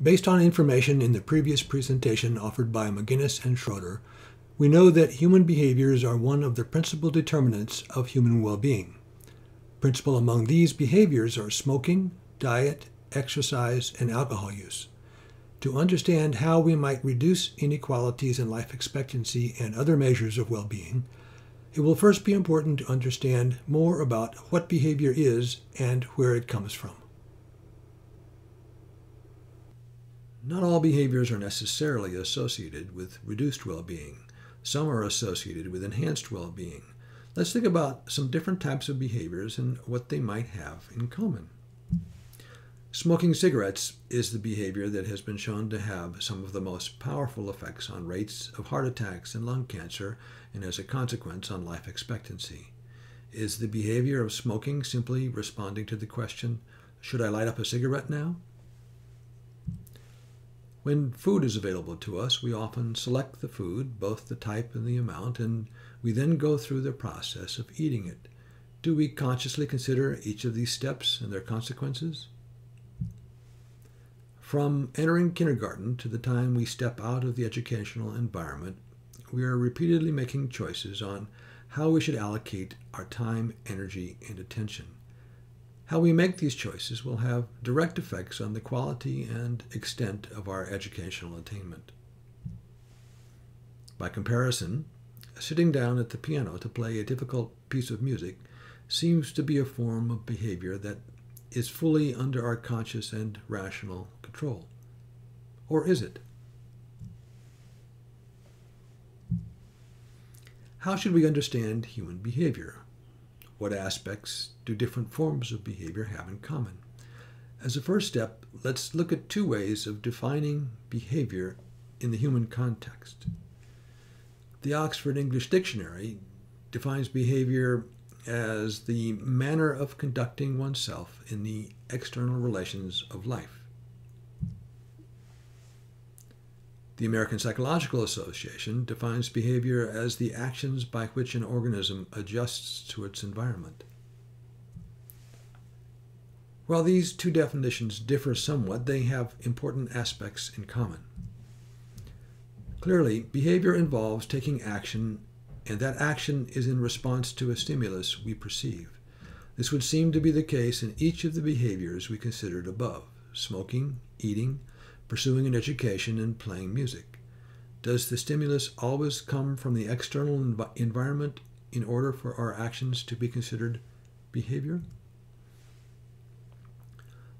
Based on information in the previous presentation offered by McGinnis and Schroeder, we know that human behaviors are one of the principal determinants of human well-being. Principal among these behaviors are smoking, diet, exercise, and alcohol use. To understand how we might reduce inequalities in life expectancy and other measures of well-being, it will first be important to understand more about what behavior is and where it comes from. Not all behaviors are necessarily associated with reduced well-being. Some are associated with enhanced well-being. Let's think about some different types of behaviors and what they might have in common. Smoking cigarettes is the behavior that has been shown to have some of the most powerful effects on rates of heart attacks and lung cancer, and as a consequence on life expectancy. Is the behavior of smoking simply responding to the question, should I light up a cigarette now? When food is available to us, we often select the food, both the type and the amount, and we then go through the process of eating it. Do we consciously consider each of these steps and their consequences? From entering kindergarten to the time we step out of the educational environment, we are repeatedly making choices on how we should allocate our time, energy, and attention. How we make these choices will have direct effects on the quality and extent of our educational attainment. By comparison, sitting down at the piano to play a difficult piece of music seems to be a form of behavior that is fully under our conscious and rational control. Or is it? How should we understand human behavior? What aspects do different forms of behavior have in common? As a first step, let's look at two ways of defining behavior in the human context. The Oxford English Dictionary defines behavior as the manner of conducting oneself in the external relations of life. The American Psychological Association defines behavior as the actions by which an organism adjusts to its environment. While these two definitions differ somewhat, they have important aspects in common. Clearly, behavior involves taking action, and that action is in response to a stimulus we perceive. This would seem to be the case in each of the behaviors we considered above: smoking, eating, pursuing an education, and playing music. Does the stimulus always come from the external environment in order for our actions to be considered behavior?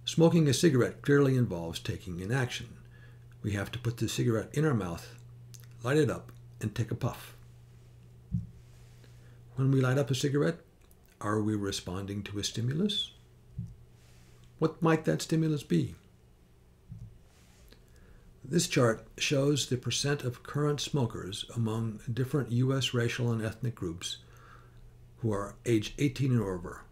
Smoking a cigarette clearly involves taking an action. We have to put the cigarette in our mouth, light it up, and take a puff. When we light up a cigarette, are we responding to a stimulus? What might that stimulus be? This chart shows the percent of current smokers among different U.S. racial and ethnic groups who are age 18 and over.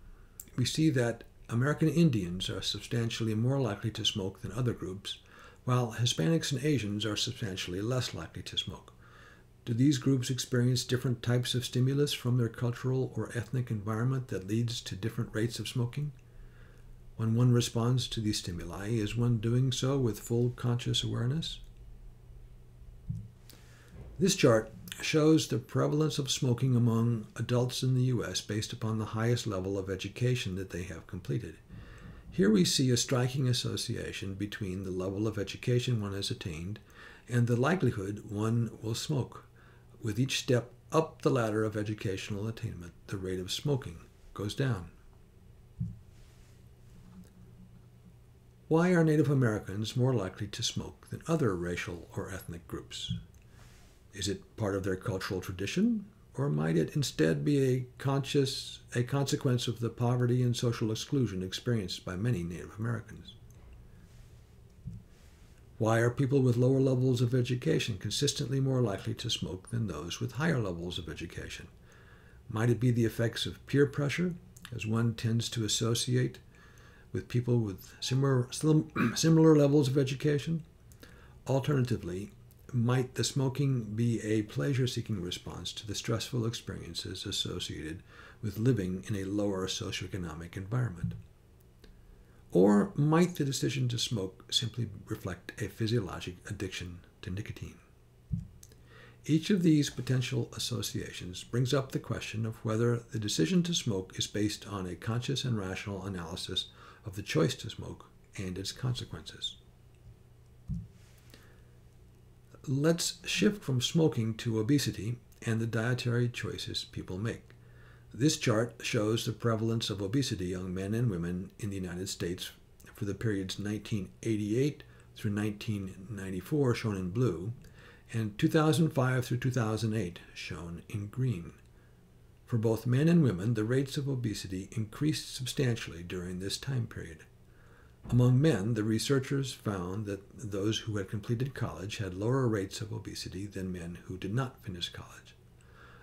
We see that American Indians are substantially more likely to smoke than other groups, while Hispanics and Asians are substantially less likely to smoke. Do these groups experience different types of stimulus from their cultural or ethnic environment that leads to different rates of smoking? When one responds to these stimuli, is one doing so with full conscious awareness? This chart shows the prevalence of smoking among adults in the U.S. based upon the highest level of education that they have completed. Here we see a striking association between the level of education one has attained and the likelihood one will smoke. With each step up the ladder of educational attainment, the rate of smoking goes down. Why are Native Americans more likely to smoke than other racial or ethnic groups? Is it part of their cultural tradition, or might it instead be a consequence of the poverty and social exclusion experienced by many Native Americans? Why are people with lower levels of education consistently more likely to smoke than those with higher levels of education? Might it be the effects of peer pressure, as one tends to associate with people with similar levels of education? Alternatively, might the smoking be a pleasure-seeking response to the stressful experiences associated with living in a lower socioeconomic environment? Or might the decision to smoke simply reflect a physiologic addiction to nicotine? Each of these potential associations brings up the question of whether the decision to smoke is based on a conscious and rational analysis of the choice to smoke and its consequences. Let's shift from smoking to obesity and the dietary choices people make. This chart shows the prevalence of obesity among men and women in the United States for the periods 1988 through 1994, shown in blue, and 2005 through 2008, shown in green. For both men and women, the rates of obesity increased substantially during this time period. Among men, the researchers found that those who had completed college had lower rates of obesity than men who did not finish college.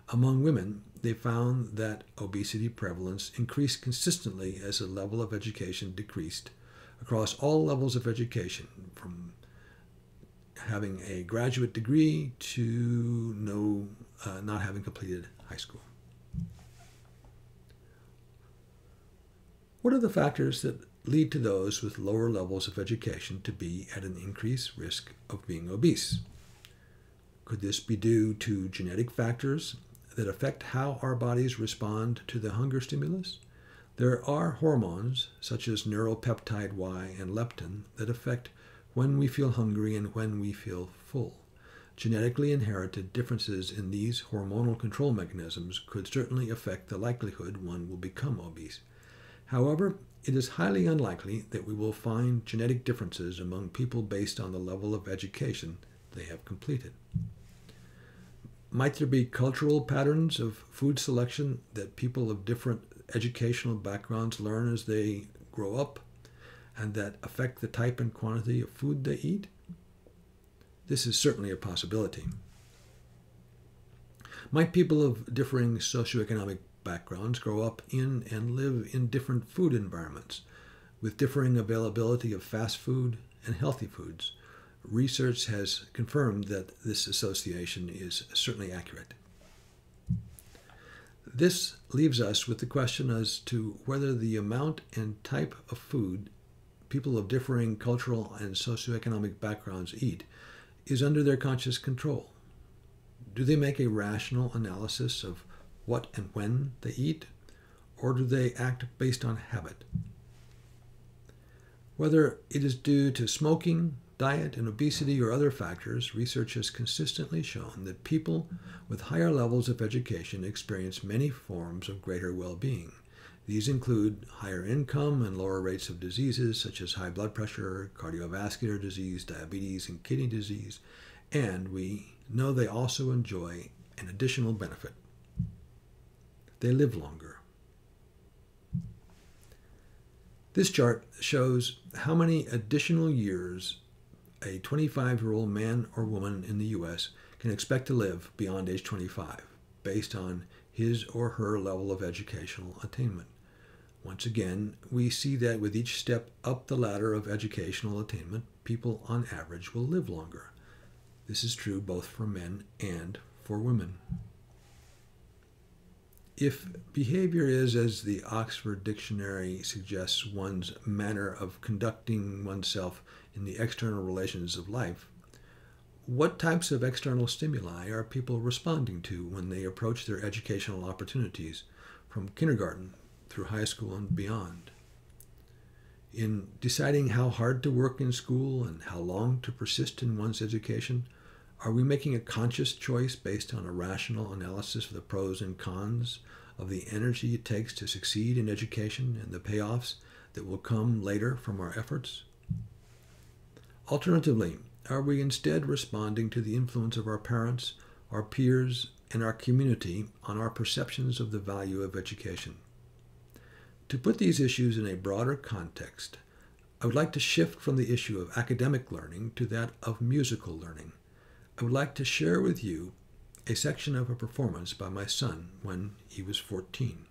Among women, they found that obesity prevalence increased consistently as the level of education decreased across all levels of education, from having a graduate degree to not having completed high school. What are the factors that lead to those with lower levels of education to be at an increased risk of being obese? Could this be due to genetic factors that affect how our bodies respond to the hunger stimulus? There are hormones, such as neuropeptide Y and leptin, that affect when we feel hungry and when we feel full. Genetically inherited differences in these hormonal control mechanisms could certainly affect the likelihood one will become obese. However, it is highly unlikely that we will find genetic differences among people based on the level of education they have completed. Might there be cultural patterns of food selection that people of different educational backgrounds learn as they grow up, and that affect the type and quantity of food they eat? This is certainly a possibility. Might people of differing socioeconomic backgrounds grow up in and live in different food environments, with differing availability of fast food and healthy foods? Research has confirmed that this association is certainly accurate. This leaves us with the question as to whether the amount and type of food people of differing cultural and socioeconomic backgrounds eat is under their conscious control. Do they make a rational analysis of what and when they eat, or do they act based on habit? Whether it is due to smoking, diet, and obesity, or other factors, research has consistently shown that people with higher levels of education experience many forms of greater well-being. These include higher income and lower rates of diseases such as high blood pressure, cardiovascular disease, diabetes, and kidney disease, and we know they also enjoy an additional benefit. They live longer. This chart shows how many additional years a 25-year-old man or woman in the U.S. can expect to live beyond age 25, based on his or her level of educational attainment. Once again, we see that with each step up the ladder of educational attainment, people on average will live longer. This is true both for men and for women. If behavior is, as the Oxford Dictionary suggests, one's manner of conducting oneself in the external relations of life, what types of external stimuli are people responding to when they approach their educational opportunities from kindergarten through high school and beyond? In deciding how hard to work in school and how long to persist in one's education, are we making a conscious choice based on a rational analysis of the pros and cons of the energy it takes to succeed in education and the payoffs that will come later from our efforts? Alternatively, are we instead responding to the influence of our parents, our peers, and our community on our perceptions of the value of education? To put these issues in a broader context, I would like to shift from the issue of academic learning to that of musical learning. I would like to share with you a section of a performance by my son when he was 14.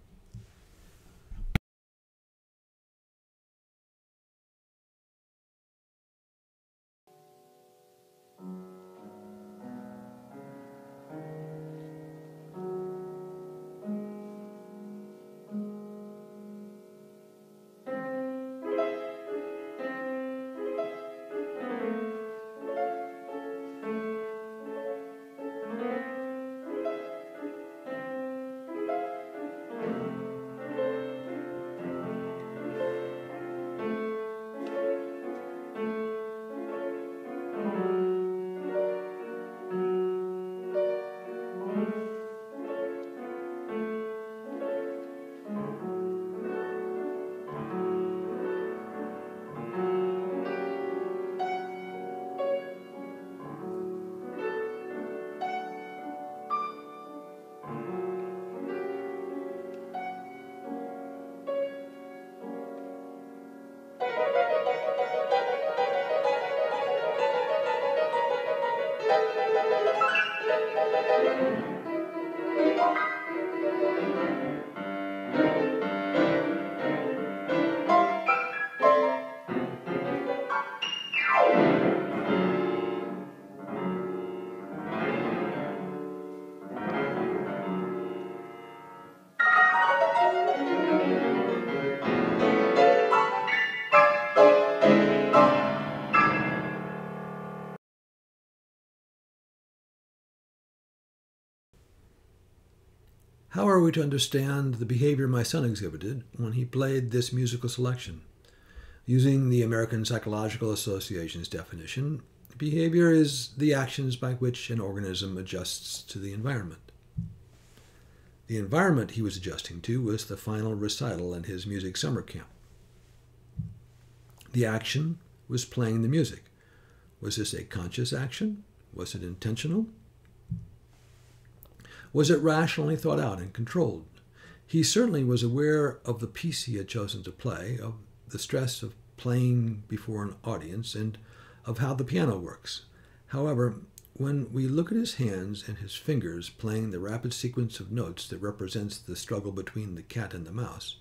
How are we to understand the behavior my son exhibited when he played this musical selection? Using the American Psychological Association's definition, behavior is the actions by which an organism adjusts to the environment. The environment he was adjusting to was the final recital at his music summer camp. The action was playing the music. Was this a conscious action? Was it intentional? Was it rationally thought out and controlled? He certainly was aware of the piece he had chosen to play, of the stress of playing before an audience, and of how the piano works. However, when we look at his hands and his fingers playing the rapid sequence of notes that represents the struggle between the cat and the mouse,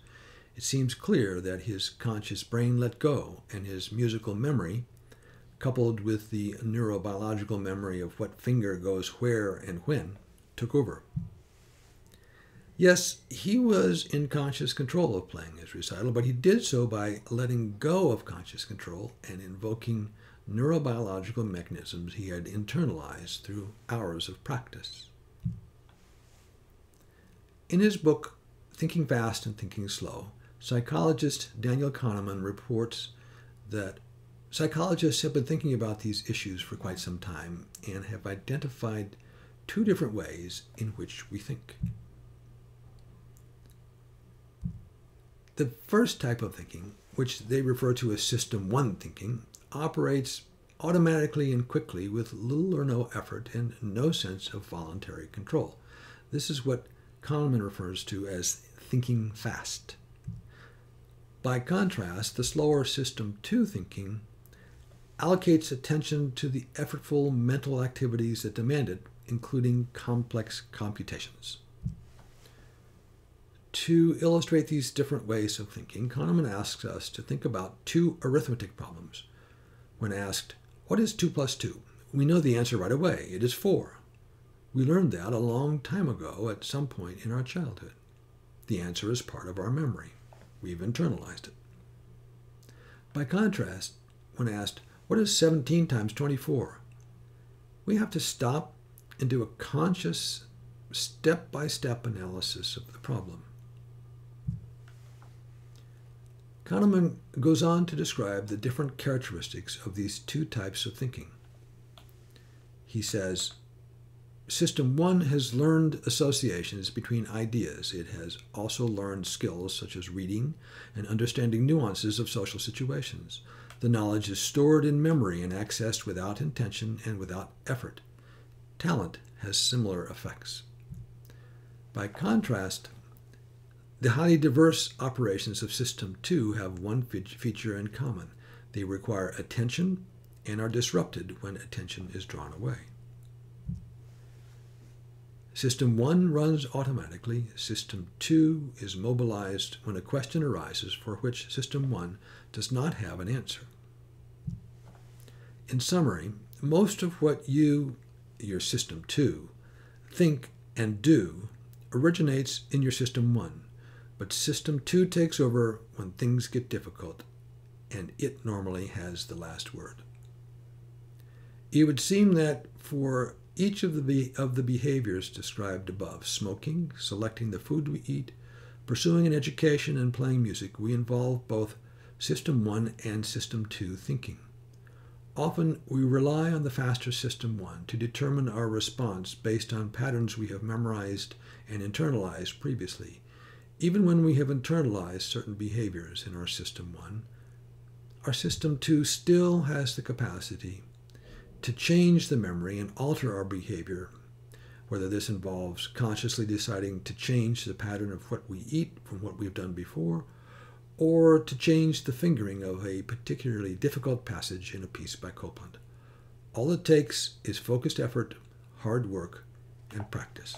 it seems clear that his conscious brain let go, and his musical memory, coupled with the neurobiological memory of what finger goes where and when, took over. Yes, he was in conscious control of playing his recital, but he did so by letting go of conscious control and invoking neurobiological mechanisms he had internalized through hours of practice. In his book, Thinking Fast and Thinking Slow, psychologist Daniel Kahneman reports that psychologists have been thinking about these issues for quite some time and have identified two different ways in which we think. The first type of thinking, which they refer to as System 1 thinking, operates automatically and quickly with little or no effort and no sense of voluntary control. This is what Kahneman refers to as thinking fast. By contrast, the slower System 2 thinking allocates attention to the effortful mental activities that demand it, including complex computations. To illustrate these different ways of thinking, Kahneman asks us to think about two arithmetic problems. When asked, what is 2 plus 2? We know the answer right away. It is 4. We learned that a long time ago at some point in our childhood. The answer is part of our memory. We've internalized it. By contrast, when asked, what is 17 times 24? We have to stop and do a conscious, step-by-step analysis of the problem. Kahneman goes on to describe the different characteristics of these two types of thinking. He says, System 1 has learned associations between ideas. It has also learned skills such as reading and understanding nuances of social situations. The knowledge is stored in memory and accessed without intention and without effort. Talent has similar effects. By contrast, the highly diverse operations of System 2 have one feature in common. They require attention and are disrupted when attention is drawn away. System 1 runs automatically. System 2 is mobilized when a question arises for which System 1 does not have an answer. In summary, most of what you, your System 2, think and do originates in your System 1, but System 2 takes over when things get difficult, and it normally has the last word. It would seem that for each of the behaviors described above, smoking, selecting the food we eat, pursuing an education, and playing music, we involve both System 1 and System 2 thinking. Often we rely on the faster System 1 to determine our response based on patterns we have memorized and internalized previously. Even when we have internalized certain behaviors in our System 1, our System 2 still has the capacity to change the memory and alter our behavior, whether this involves consciously deciding to change the pattern of what we eat from what we've done before, or to change the fingering of a particularly difficult passage in a piece by Copland. All it takes is focused effort, hard work, and practice.